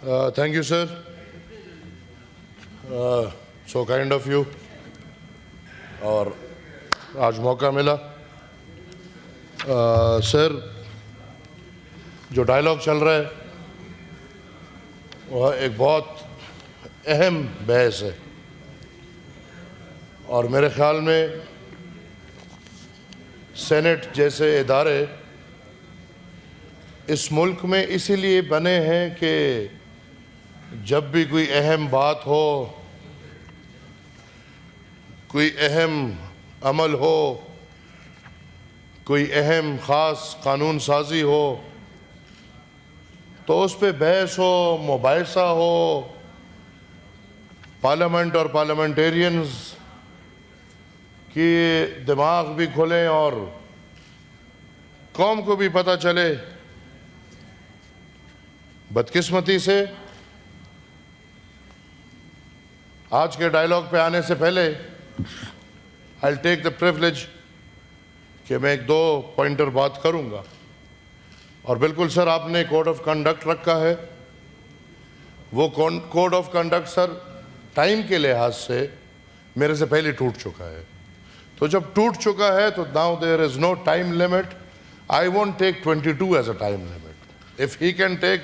Thank you, sir. So kind of you. और आज मौका मिला। सर, जो डायलॉग चल रहा है वह एक बहुत अहम बहस है और मेरे ख्याल में सेनेट जैसे इदारे इस मुल्क में इसीलिए बने हैं कि जब भी कोई अहम बात हो, कोई अहम अमल हो, कोई अहम ख़ास कानून साजी हो तो उस पर बहस हो, मुबाहिसा हो, पार्लियामेंट और पार्लियामेंटेरियंस की दिमाग भी खुलें और कौम को भी पता चले। बदकिस्मती से आज के डायलॉग पे आने से पहले I will take the privilege कि मैं एक दो पॉइंटर बात करूंगा। और बिल्कुल सर, आपने कोड ऑफ कंडक्ट रखा है, वो code of conduct sir time के लिहाज से मेरे से पहले टूट चुका है। तो जब टूट चुका है तो now there is no time limit. I won't take 22 as a time limit. If he can take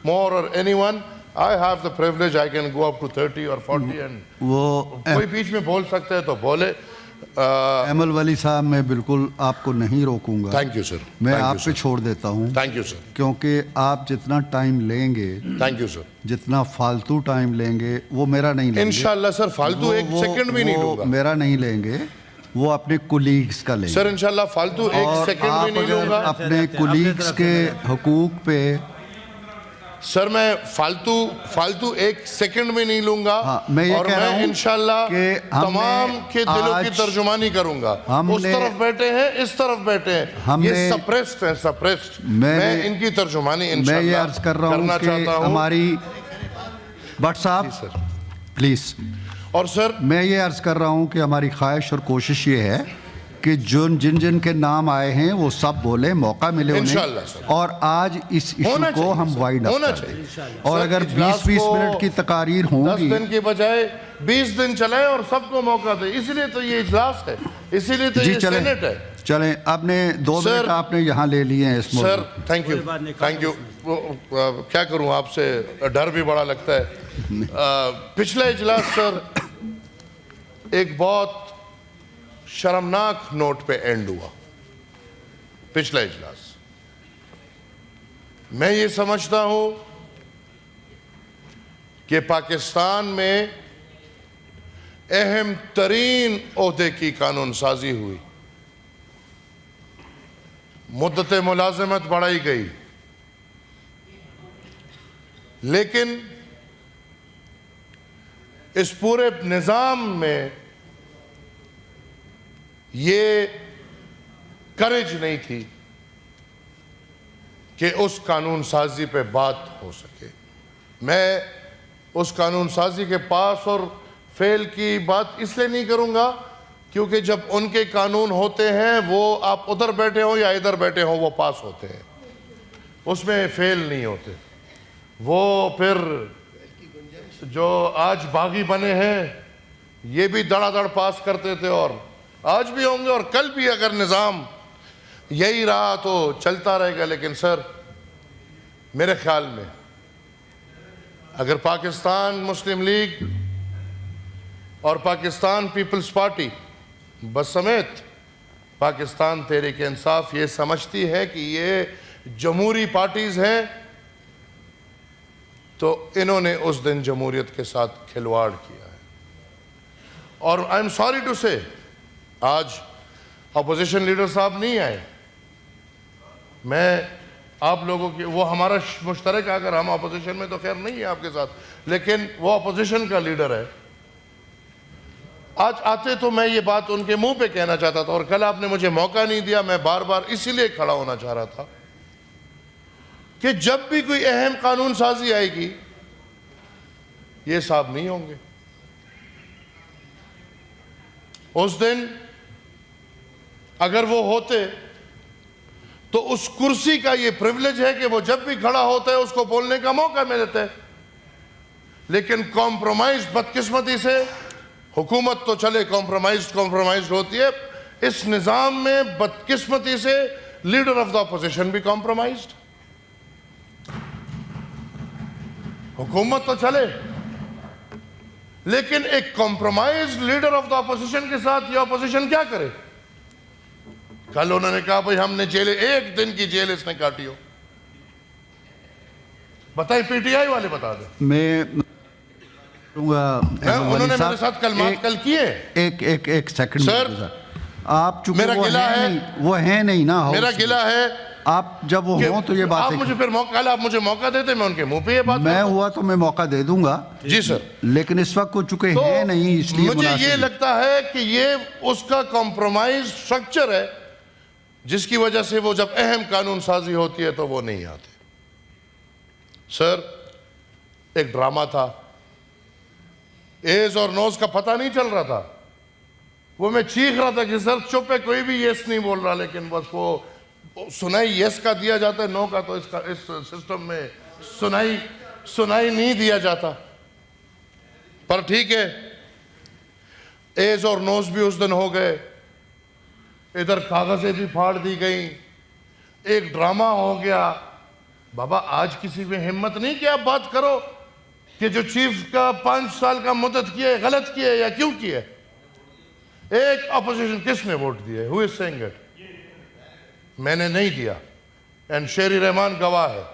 more or anyone, I have the privilege, I can go up to 30 or 40 and वो कोई बीच में बोल सकते हैं तो बोले। अमल वाली साहब, मैं बिल्कुल आपको नहीं रोकूंगा। Thank you sir. मैं आप पे छोड़ देता हूँ। Thank you sir. क्योंकि आप जितना टाइम लेंगे, थैंक यू सर, जितना फालतू टाइम लेंगे वो मेरा नहीं लेंगे। इंशाल्लाह सर, फालतू एक सेकंड भी नहीं लूंगा। मेरा नहीं लेंगे, वो अपने कुलीग्स का लेंगे। सर इंशाल्लाह फालतू एक सेकंड भी नहीं लूंगा। अपने कुलीग्स के हुकूक पे सर मैं फालतू एक सेकंड में नहीं लूंगा। मैं ये और कह रहा मैं हूं इंशाल्लाह तमाम के दिलों की तर्जुमानी करूंगा। उस तरफ बैठे हैं, इस तरफ बैठे हैं, ये सप्रेस्ड हैं, सप्रेस्ड। मैं इनकी तर्जुमानी इंशाल्लाह मैं ये अर्ज कर रहा हूं कि हमारी भट्ट साहब प्लीज। और सर मैं ये अर्ज कर रहा हूं कि हमारी ख्वाहिश और कोशिश ये है कि जिन जिन के नाम आए हैं वो सब बोले, मौका मिले उन्हें। और आज इस इशू को हम वाइड अप करें। और अगर 20-20 मिनट की तकारीर होंगी, 10 दिन की बजाय 20 दिन चले और सबको मौका दे। इसीलिए तो ये इजलास है, इसीलिए तो ये सेनेट है। चलें, आपने 2 मिनट आपने यहाँ ले लिए हैं। Sir thank you, thank you. क्या करूँ, आपसे डर भी बड़ा लगता है। पिछला इजलास सर एक बहुत शर्मनाक नोट पे एंड हुआ। पिछला इजलास मैं ये समझता हूं कि पाकिस्तान में अहम तरीन ओहदे की कानून साजी हुई, मुद्दत मुलाजमत बढ़ाई गई, लेकिन इस पूरे निजाम में ये करेज नहीं थी कि उस कानून साजी पे बात हो सके। मैं उस कानून साजी के पास और फेल की बात इसलिए नहीं करूंगा क्योंकि जब उनके कानून होते हैं वो आप उधर बैठे हो या इधर बैठे हो वो पास होते हैं, उसमें फेल नहीं होते। वो फिर जो आज बागी बने हैं ये भी धड़ाधड़ पास करते थे और आज भी होंगे और कल भी अगर निज़ाम यही रहा तो चलता रहेगा। लेकिन सर मेरे ख्याल में अगर पाकिस्तान मुस्लिम लीग और पाकिस्तान पीपल्स पार्टी बस समेत पाकिस्तान तहरीक इंसाफ ये समझती है कि ये जमहूरी पार्टीज हैं तो इन्होंने उस दिन जमहूरियत के साथ खिलवाड़ किया है। और आई एम सॉरी टू से आज अपोजिशन लीडर साहब नहीं आए। मैं आप लोगों की, वो हमारा मुश्तरक है, अगर हम अपोजिशन में तो खैर नहीं है आपके साथ, लेकिन वो अपोजिशन का लीडर है। आज आते तो मैं ये बात उनके मुंह पे कहना चाहता था और कल आपने मुझे मौका नहीं दिया। मैं बार बार इसीलिए खड़ा होना चाह रहा था कि जब भी कोई अहम कानून साजी आएगी ये साहब नहीं होंगे। उस दिन अगर वो होते तो उस कुर्सी का ये प्रिविलेज है कि वो जब भी खड़ा होता है उसको बोलने का मौका मिलता है। लेकिन कॉम्प्रोमाइज बदकिस्मती से हुकूमत तो चले कॉम्प्रोमाइज होती है, इस निज़ाम में बदकिस्मती से लीडर ऑफ द अपोजिशन भी कॉम्प्रोमाइज्ड। हुकूमत तो चले लेकिन एक compromise leader of the opposition के साथ ये अपोजिशन क्या करे? कल उन्होंने कहा भाई हमने जेल, 1 दिन की जेल इसने काटी हो। बताइए, पीटीआई वाले बता दे। उन्होंने मेरे साथ कल किए। एक सेकंड सर, आप चूंकि मेरा गिला है, वो है नहीं ना, मेरा गिला है। आप जब वो हो तो ये बात आप मुझे फिर मौका देते, मैं उनके मुंह पे ये बात मैं हुआ तो मैं मौका दे दूंगा जी सर, लेकिन इस वक्त को चुके तो है नहीं, इसलिए मुझे ये लगता है कि ये उसका कॉम्प्रोमाइज स्ट्रक्चर है जिसकी वजह से वो जब अहम कानून साजी होती है तो वो नहीं आते। सर, एक ड्रामा था, एज और नोज का पता नहीं चल रहा था। वो मैं चीख रहा था कि सर चुप है, कोई भी यस नहीं बोल रहा, लेकिन बस वो सुनाई यस का दिया जाता है, नो का तो इस सिस्टम में सुनाई नहीं दिया जाता। पर ठीक है, एज और नोज भी उस दिन हो गए, इधर कागजें भी फाड़ दी गई, एक ड्रामा हो गया। बाबा, आज किसी में हिम्मत नहीं कि आप बात करो कि जो चीफ का 5 साल का मुद्दत किए गलत किए या क्यों किए? एक अपोजिशन किसने वोट दिए? Who is saying it? मैंने नहीं दिया, एंड शेरी रहमान गवाह है।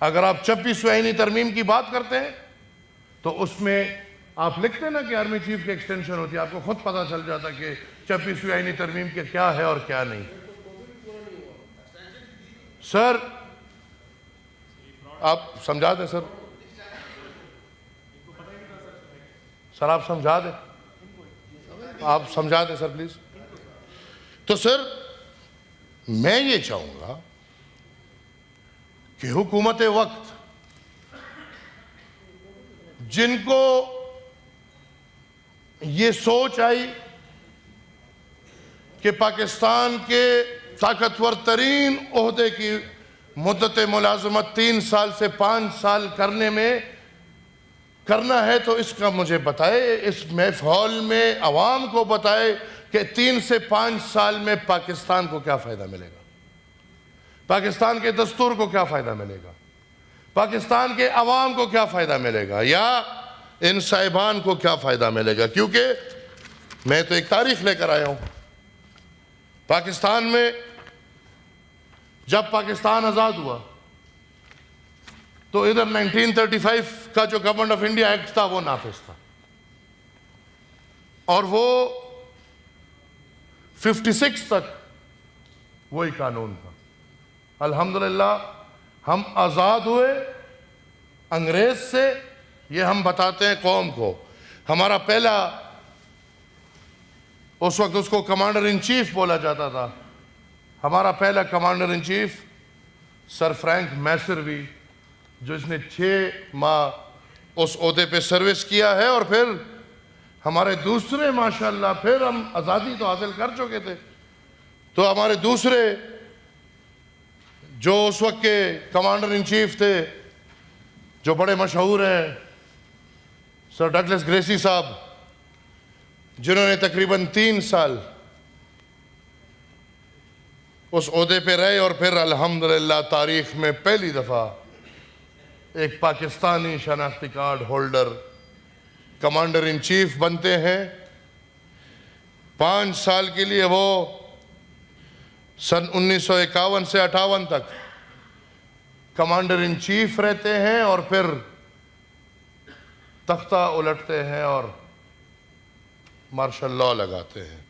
अगर आप 26वीं आईनी तरमीम की बात करते हैं तो उसमें आप लिखते हैं ना कि आर्मी चीफ की एक्सटेंशन होती है, आपको खुद पता चल जाता कि 26वीं आईनी तरमीम के क्या है और क्या नहीं। सर, आप समझा दें सर, आप समझा दें, आप समझा दें सर प्लीज। तो सर, मैं ये चाहूंगा कि हुकूमत वक्त जिनको ये सोच आई कि पाकिस्तान के ताकतवर तरीन ओहदे की मुद्दत मुलाजमत 3 साल से 5 साल करना है, तो इसका मुझे बताए, इस महफिल में अवाम को बताए कि 3 से 5 साल में पाकिस्तान को क्या फ़ायदा मिलेगा, पाकिस्तान के दस्तूर को क्या फ़ायदा मिलेगा, पाकिस्तान के अवाम को क्या फ़ायदा मिलेगा, या इन साहिबान को क्या फ़ायदा मिलेगा। क्योंकि मैं तो एक तारीख लेकर आया हूँ। पाकिस्तान में जब पाकिस्तान आज़ाद हुआ तो इधर 1935 का जो गवर्नमेंट ऑफ इंडिया एक्ट था वो नाफिज था, और वो 56 तक वही कानून था। अल्हम्दुलिल्लाह हम आज़ाद हुए अंग्रेज से, ये हम बताते हैं कौम को। हमारा पहला, उस वक्त उसको कमांडर इन चीफ बोला जाता था, हमारा पहला commander in chief sir Frank Messervy, जो इसने 6 माह उस ओहदे पे सर्विस किया है, और फिर हमारे दूसरे, माशाल्लाह, फिर हम आज़ादी तो हासिल कर चुके थे, तो हमारे दूसरे जो उस वक्त के कमांडर इन चीफ थे, जो बड़े मशहूर हैं, सर डगलस ग्रेसी साहब, जिन्होंने तकरीबन 3 साल उस ओहदे पे रहे, और फिर अल्हम्दुलिल्लाह तारीख में पहली दफ़ा एक पाकिस्तानी शनाख्ती card holder commander in chief बनते हैं। 5 साल के लिए वो सन 1951 से 58 तक कमांडर इन चीफ रहते हैं, और फिर तख्ता उलटते हैं और मार्शल लॉ लगाते हैं।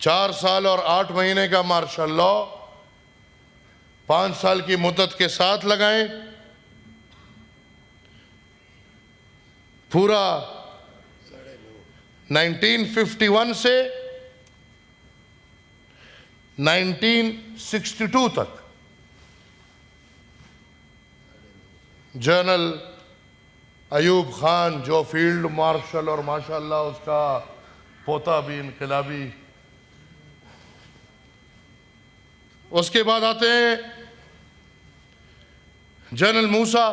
4 साल और 8 महीने का मार्शल लॉ 5 साल की मुद्दत के साथ लगाएं, पूरा 1951 से 1962 तक जनरल अयूब खान, जो फील्ड मार्शल और माशाल्लाह उसका पोता भी इनकलाबी। उसके बाद आते हैं जनरल मूसा,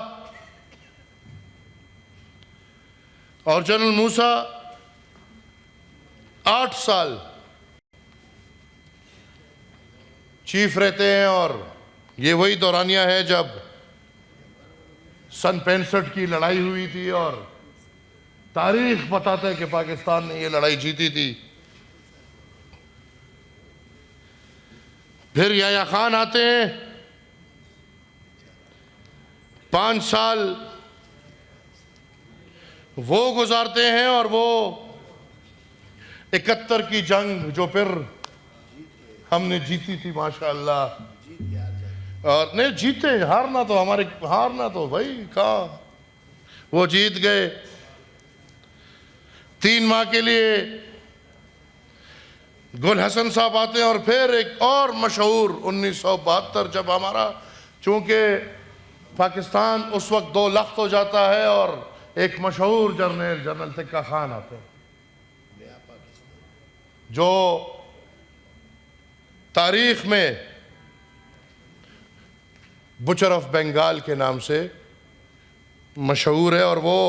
और जनरल मूसा 8 साल चीफ रहते हैं। और ये वही दौरानिया है जब सन 65 की लड़ाई हुई थी, और तारीख बताता है कि पाकिस्तान ने ये लड़ाई जीती थी। फिर याह्या खान आते हैं, 5 साल वो गुजारते हैं, और वो 71 की जंग जो फिर हमने जीती थी माशाअल्लाह। और नहीं जीते, हारना तो भाई कहाँ, वो जीत गए। 3 माह के लिए गुल हसन साहब आते हैं। और फिर एक और मशहूर 1972, जब हमारा चूंकि पाकिस्तान उस वक्त 2 लख्त हो जाता है, और एक मशहूर जनरल तिक्का खान आते हैं जो तारीख में बुचर ऑफ बंगाल के नाम से मशहूर है। और वो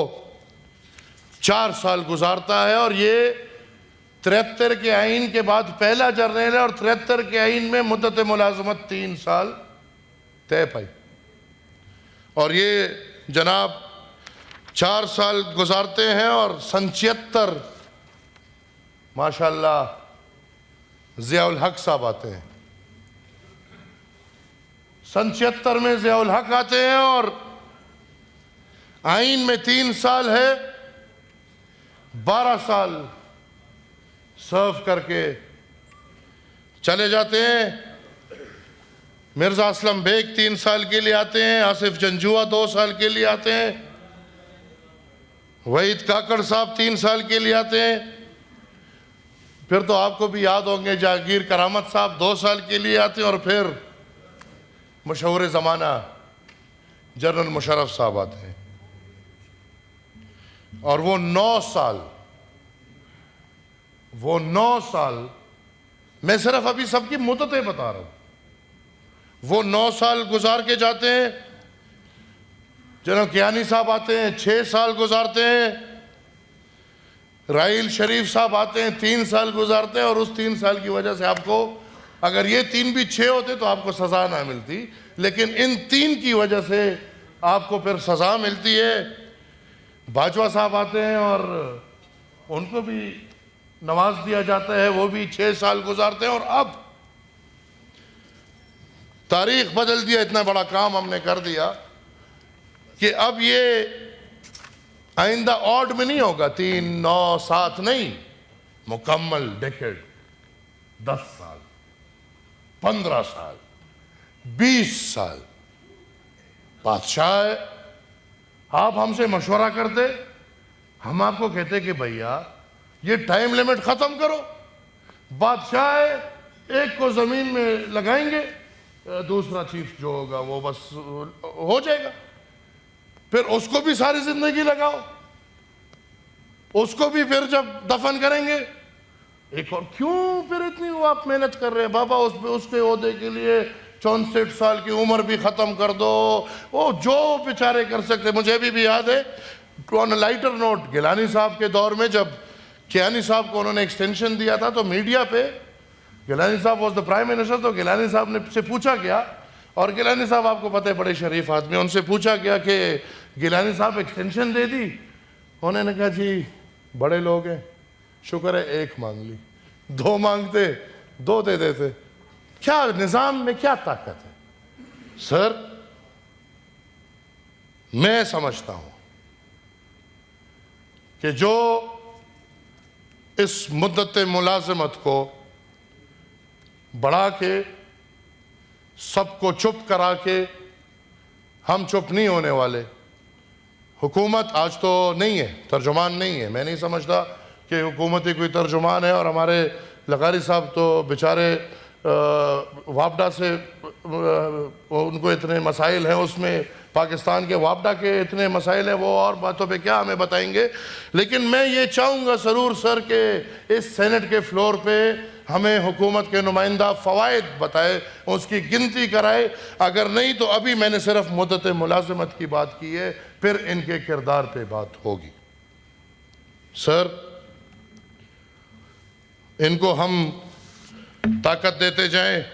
4 साल गुजारता है, और ये 73 के आइन के बाद पहला जर्नल है, और 73 के आइन में मुद्दत मुलाजमत 3 साल तय पाई। और ये जनाब 4 साल गुजारते हैं, और सन 76 माशाअल्लाह ज़ियाउल हक साहब आते हैं। सन 76 में ज़ियाउल हक आते हैं, और आइन में 3 साल है, 12 साल सर्व करके चले जाते हैं। मिर्ज़ा असलम बेग 3 साल के लिए आते हैं, आसिफ जंजुआ 2 साल के लिए आते हैं, वहीद काकड़ साहब 3 साल के लिए आते हैं। फिर तो आपको भी याद होंगे जहांगीर करामत साहब 2 साल के लिए आते हैं, और फिर मशहूर ज़माना जनरल मुशर्रफ साहब आते हैं। और वो 9 साल मैं सिर्फ अभी सबकी मुद्दतें बता रहा हूं, वो 9 साल गुजार के जाते हैं। जनरल कियानी साहब आते हैं, 6 साल गुजारते हैं। राइल शरीफ साहब आते हैं, 3 साल गुजारते हैं। और उस 3 साल की वजह से आपको, अगर ये 3 भी 6 होते तो आपको सज़ा ना मिलती, लेकिन इन 3 की वजह से आपको फिर सज़ा मिलती है। बाजवा साहब आते हैं, और उनको भी नवाज दिया जाता है, वो भी 6 साल गुजारते हैं। और अब तारीख बदल दिया, इतना बड़ा काम हमने कर दिया कि अब ये आइंदा ऑड में नहीं होगा, 3, 9, 7 नहीं, मुकम्मल डेकेड, 10 साल, 15 साल, 20 साल। बादशाह आप हमसे मशवरा करते, हम आपको कहते कि भैया ये टाइम लिमिट खत्म करो। बादशाह एक को जमीन में लगाएंगे, दूसरा चीफ जो होगा वो बस हो जाएगा, फिर उसको भी सारी जिंदगी लगाओ, उसको भी फिर जब दफन करेंगे एक और। क्यों फिर इतनी वो आप मेहनत कर रहे हैं बाबा, उसके ओहदे के लिए 64 साल की उम्र भी ख़त्म कर दो, वो जो बेचारे कर सकते। मुझे भी याद है, ऑन लाइटर नोट, गिलानी साहब के दौर में जब कियानी साहब को उन्होंने एक्सटेंशन दिया था, तो मीडिया पे गिलानी साहब वॉज द प्राइम मिनिस्टर, तो गिलानी साहब ने से पूछा गया, और गिलानी साहब आपको पता है बड़े शरीफ आदमी, उनसे पूछा गया कि गिलानी साहब एक्सटेंशन दे दी? उन्होंने कहा जी बड़े लोग हैं, शुक्र है 1 मांग ली, 2 मांगते 2 दे देते। क्या निज़ाम में क्या ताकत है सर? मैं समझता हूं कि जो इस मुद्दत मुलाजमत को बढ़ा के सबको चुप करा के, हम चुप नहीं होने वाले। हुकूमत आज तो नहीं है, तर्जुमान नहीं है, मैं नहीं समझता कि हुकूमत ही कोई तर्जुमान है। और हमारे लगारी साहब तो बेचारे वापडा से उनको इतने मसाइल हैं, उसमें पाकिस्तान के वापडा के इतने मसाइल हैं, वो और बातों पे क्या हमें बताएंगे। लेकिन मैं ये चाहूँगा ज़रूर सर कि इस सेनेट के फ्लोर पे हमें हुकूमत के नुमाइंदा फ़वाइद बताए, उसकी गिनती कराए। अगर नहीं तो अभी मैंने सिर्फ मुद्दत मुलाजमत की बात की है, फिर इनके किरदार पे बात होगी। सर, इनको हम ताकत देते जाएं,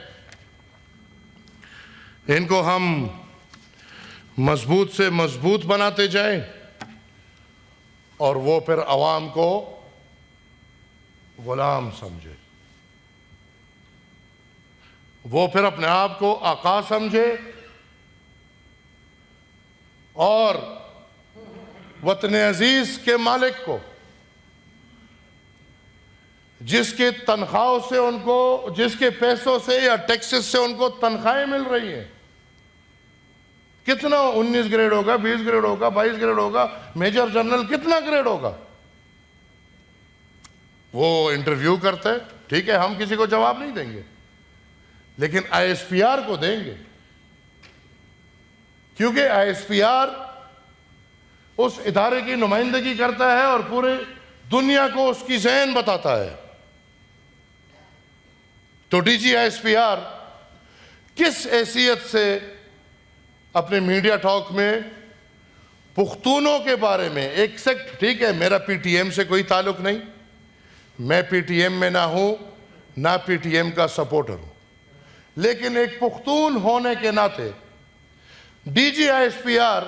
इनको हम मजबूत से मजबूत बनाते जाएं, और वो फिर अवाम को गुलाम समझे, वो फिर अपने आप को आका समझे और वतन अजीज के मालिक को, जिसके तनख्वाहों से उनको, जिसके पैसों से या टैक्सेस से उनको तनख्वाहें मिल रही हैं, कितना 19 ग्रेड होगा, 20 ग्रेड होगा, 22 ग्रेड होगा, मेजर जनरल कितना ग्रेड होगा, वो इंटरव्यू करते हैं। ठीक है, हम किसी को जवाब नहीं देंगे, लेकिन आईएसपीआर को देंगे, क्योंकि आईएसपीआर उस इदारे की नुमाइंदगी करता है और पूरे दुनिया को उसकी ज़हन बताता है। तो डीजी आईएसपीआर किस हैसियत से अपने मीडिया टॉक में पुख्तूनों के बारे में एक सेक्ट, ठीक है, मेरा पीटीएम से कोई ताल्लुक नहीं, मैं पीटीएम में ना हूं ना पीटीएम का सपोर्टर हूं, लेकिन एक पुख्तून होने के नाते डीजी आईएसपीआर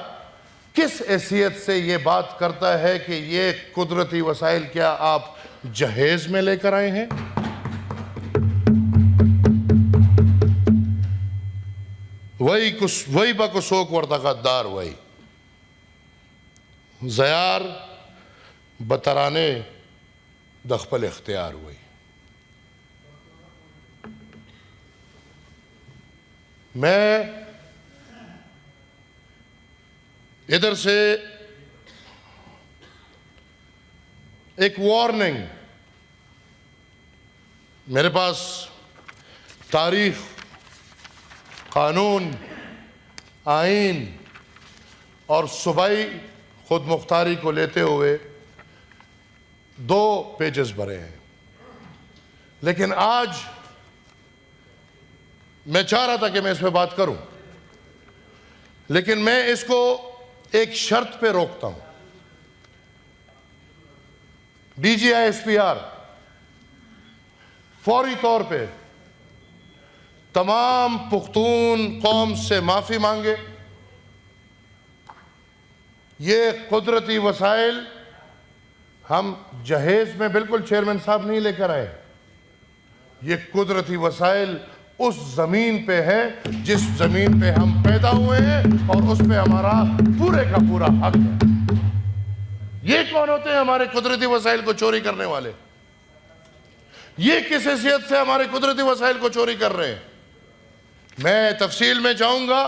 किस हैसियत से ये बात करता है कि ये कुदरती वसाइल क्या आप जहेज में लेकर आए हैं? वही बकुसोक वर्तकदार वही ज़यार बतराने दखपल इख्तियार हुई। मैं इधर से एक वार्निंग, मेरे पास तारीख, कानून, आइन और सूबाई खुद मुख्तारी को लेते हुए 2 पेजेस भरे हैं, लेकिन आज मैं चाह रहा था कि मैं इस पे बात करूं, लेकिन मैं इसको एक शर्त पे रोकता हूं। डीजी आईएसपीआर फौरी तौर पे तमाम पुख्तून कौम से माफी मांगे। ये कुदरती वसाइल हम जहेज में बिल्कुल चेयरमैन साहब नहीं लेकर आए, ये कुदरती वसाइल उस जमीन पे है जिस जमीन पे हम पैदा हुए हैं और उस पे हमारा पूरे का पूरा हक है। ये कौन होते हैं हमारे कुदरती वसाइल को चोरी करने वाले? ये किस हैसियत से हमारे कुदरती वसाइल को चोरी कर रहे हैं? मैं तफसील में जाऊंगा।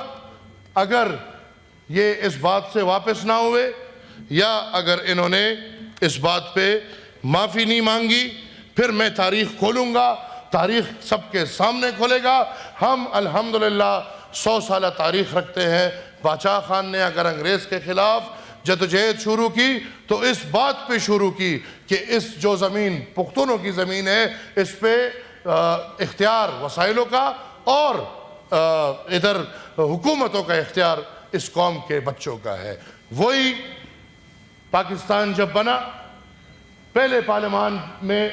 अगर ये इस बात से वापस ना हुए या अगर इन्होंने इस बात पे माफी नहीं मांगी, फिर मैं तारीख खोलूंगा, तारीख सबके सामने खोलेगा। हम अल्हम्दुलिल्लाह 100 साल तारीख रखते हैं। बादशाह खान ने अगर अंग्रेज के खिलाफ जदोजहद शुरू की तो इस बात पे शुरू की कि इस जो ज़मीन पुख्तूनों की ज़मीन है, इस पे इख्तियार वसाइलों का और इधर हुकूमतों का इख्तियार इस कौम के बच्चों का है। वही पाकिस्तान जब बना, पहले पार्लियामान में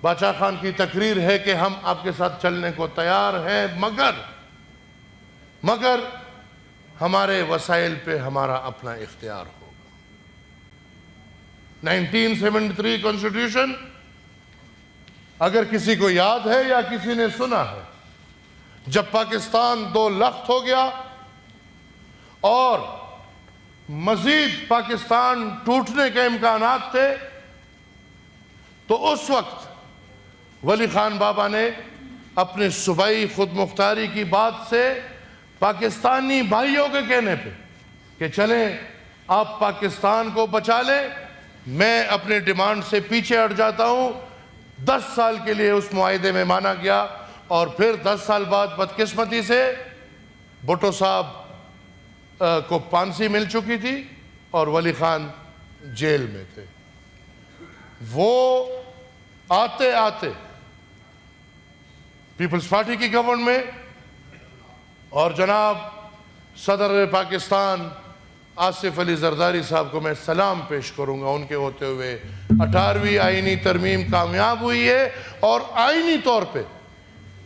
बादशाह खान की तकरीर है कि हम आपके साथ चलने को तैयार हैं, मगर हमारे वसाइल पे हमारा अपना इख्तियार होगा। 1973 कॉन्स्टिट्यूशन अगर किसी को याद है या किसी ने सुना है, जब पाकिस्तान 2 लख्त हो गया और मजीद पाकिस्तान टूटने के इम्कानात थे, तो उस वक्त वली खान बाबा ने अपने सूबाई खुद मुख्तारी की बात से पाकिस्तानी भाइयों के कहने पे कि चलें आप पाकिस्तान को बचा लें, मैं अपने डिमांड से पीछे हट जाता हूं। 10 साल के लिए उस मुआहिदे में माना गया और फिर 10 साल बाद बदकिस्मती से भुट्टो साहब को फांसी मिल चुकी थी और वली खान जेल में थे। वो आते आते पीपल्स पार्टी की गवर्नमेंट में, और जनाब सदर पाकिस्तान आसिफ अली जरदारी साहब को मैं सलाम पेश करूंगा। उनके होते हुए 18वीं आईनी तरमीम कामयाब हुई है और आईनी तौर पे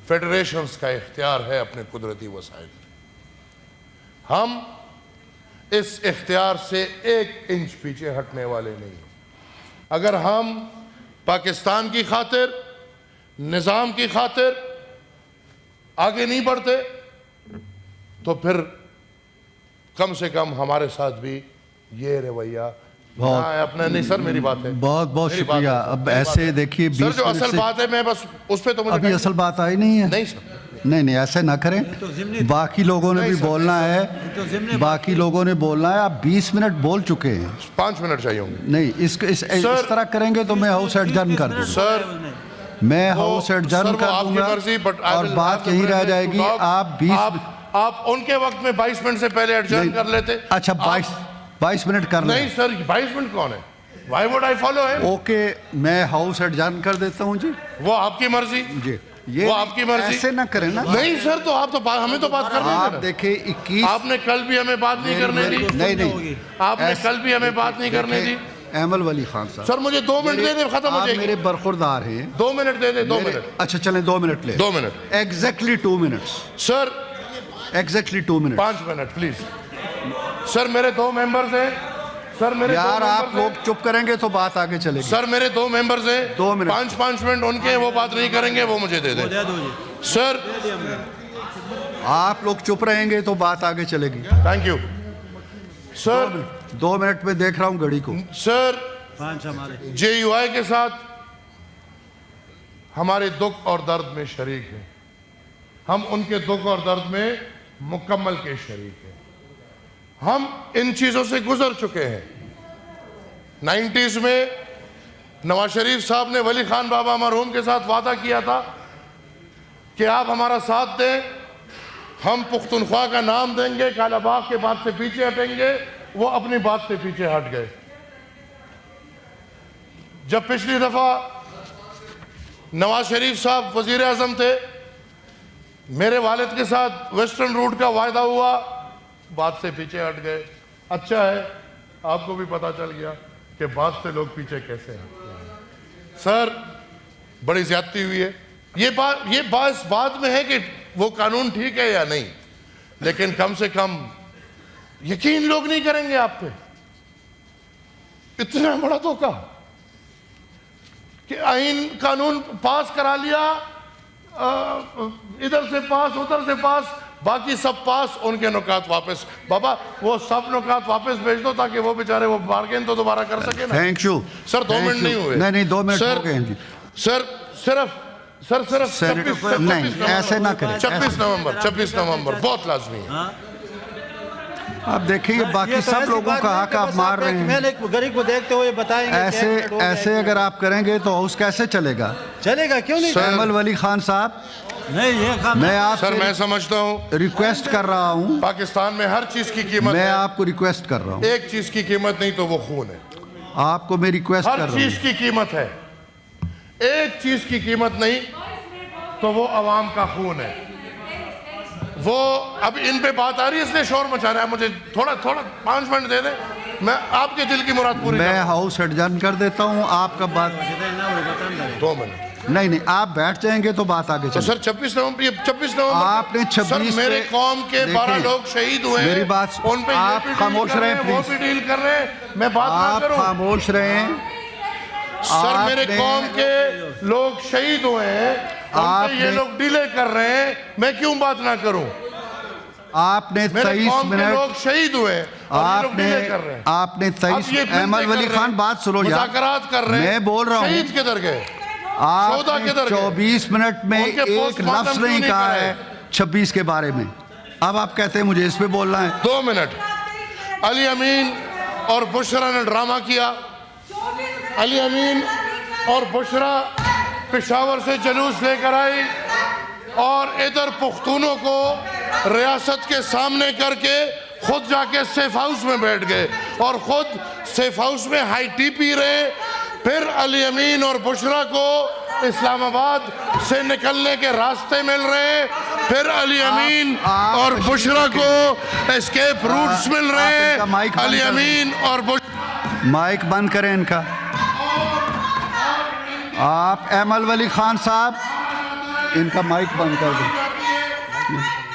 फेडरेशंस का इख्तियार है अपने कुदरती वसाइल। हम इस इख्तियार से 1 इंच पीछे हटने वाले नहीं। अगर हम पाकिस्तान की खातिर, निज़ाम की खातिर आगे नहीं बढ़ते तो फिर कम से कम हमारे साथ भी ये रवैया अपना नहीं। सर मेरी बात है, बहुत बहुत शुक्रिया। अब ऐसे देखिए सर जो असल बात है मैं बस उस पे तो मुझे अभी असल बात आई नहीं है। नहीं सर, नहीं ऐसे ना करें, बाकी लोगों ने भी बोलना है, बाकी लोगों ने बोलना है। आप 20 मिनट बोल चुके हैं, 5 मिनट चाहिए होंगे। नहीं इस तरह करेंगे तो मैं हाउस एडजर्न कर दूंगा सर, मैं हाउस एडजर्न कर दूंगा और बात यहीं रह जाएगी। आप उनके वक्त में 22 मिनट से पहले एडजर्न कर लेते। अच्छा 22 मिनट कर नहीं सर, 22 मिनट कौन है? Why would I follow him? Okay, मैं हाउस एडजर्न कर देता हूं जी। वो आपकी मर्जी जी, ये वो आपकी मर्जी। ऐसे ना करें ना। नहीं सर, तो आप तो हमें तो बात करने आप देखिए 21 आपने कल भी हमें बात नहीं करने दी। नहीं आपने कल भी हमें बात नहीं करने दी। अहमल वली खान साहब, सर मुझे 2 मिनट दे दे, खत्म हो जाएगी। मेरे बरखुरदार हैं, 2 मिनट दे दे। 2 मिनट अच्छा चलें 2 मिनट ले। 2 minute exactly 2 minutes sir, exactly 2 minute. 5 minute please sir. मेरे 2 मेंबर्स हैं सर, मेरे यार आप लोग चुप करेंगे तो बात आगे चलेगी। सर मेरे 2 मेंबर्स हैं, 2 मिनट 5 मिनट उनके हैं, वो बात नहीं करेंगे, वो मुझे दे दे सर। आप लोग चुप रहेंगे तो बात आगे चलेगी। Thank you sir. 2 मिनट में देख रहा हूं घड़ी को। सर JUI के साथ हमारे दुख और दर्द में शरीक हैं, हम उनके दुख और दर्द में मुकम्मल के शरीक हैं। हम इन चीज़ों से गुजर चुके हैं। 90s में नवाज शरीफ साहब ने वली खान बाबा मरहूम के साथ वादा किया था कि आप हमारा साथ दें, हम पुख्तनख्वा का नाम देंगे, कालाबाग के बात से पीछे हटेंगे। वो अपनी बात से पीछे हट गए। जब पिछली दफ़ा नवाज शरीफ साहब वज़ीर आज़म थे, मेरे वालिद के साथ वेस्टर्न रूट का वायदा हुआ, बात से पीछे हट गए। अच्छा है आपको भी पता चल गया कि बात से लोग पीछे कैसे हटते हैं। सर बड़ी ज्यादती हुई है। ये बात बाद में है कि वो कानून ठीक है या नहीं, लेकिन कम से कम यकीन लोग नहीं करेंगे आप पे। इतना बड़ा धोखा कि आइन कानून पास करा लिया, इधर से पास उधर से पास, बाकी सब पास, उनके नुकात वापस। बाबा वो सब नुकात वापस भेज दो ताकि वो बेचारे वो बार्गेन तो दोबारा कर सके ना। Thank you sir. 2 मिनट नहीं हुए। नहीं 2 मिनट हो गए जी। सर सिर्फ 26 नहीं ऐसे ना करें। 26 नवंबर बहुत लाजमी है। आप देखिए बाकी सब लोगों का हक आप मार रहे हैं। मैंने गरीब को देखते हुए बताएंगे ऐसे अगर आप करेंगे तो हाउस कैसे चलेगा? क्यों नहीं? अहमल वली खान साहब, नहीं ये मैं आप सर मैं समझता हूँ, रिक्वेस्ट कर रहा हूँ। पाकिस्तान में हर चीज की कीमत, मैं आपको रिक्वेस्ट कर रहा हूँ। एक चीज की कीमत नहीं तो वो खून है। आपको मैं रिक्वेस्ट कर रहा हूँ। हर चीज की कीमत है, एक चीज की कीमत नहीं तो वो अवाम का खून है। वो अब इन पे बात आ रही है इसलिए शोर मचा रहा है। मुझे थोड़ा 5 मिनट दे दें, मैं आपके दिल की मुराद पूरी। मैं हाउस एडजर्न कर देता हूँ, आपका बात 2 मिनट। नहीं आप बैठ जाएंगे तो बात आगे चलेगी। तो सर 26 नवंबर आपने 26 मेरे कौम के 12 लोग शहीद हुए हैं। मेरी बात उन पे आप खामोश रहे प्लीज। वो भी डील कर रहे हैं, मैं बात ना करूं। आप खामोश रहे। सर मेरे कौम के लोग शहीद हुए हैं, ये लोग डिले कर रहे हैं, मैं क्यों बात ना करूं? आपने 23 मिनट लोग शहीद हुए हैं, आपने 23। अहमद वली खान बात सुनो यार, मुज़ाकरात कर रहे हैं, मैं बोल रहा हूँ शहीद किधर गए? आपने 24 मिनट में एक लफ्ज नहीं कहा है 26 के बारे में। अब आप कहते हैं मुझे इस पे बोलना है। 2 मिनट। अली अमीन और बुशरा ने ड्रामा किया। अली अमीन और बुशरा पेशावर से जुलूस लेकर आई और इधर पुख्तूनों को रियासत के सामने करके खुद जाके सेफ हाउस में बैठ गए और खुद सेफ हाउस में हाई टी पी रहे। फिर अली अमीन और बुशरा को इस्लामाबाद से निकलने के रास्ते मिल रहे, फिर अली अमीन और बुशरा को एस्केप रूट्स मिल रहे, अली अमीन और माइक बंद करें इनका। आप एमल वली खान साहब, इनका माइक बंद कर दें।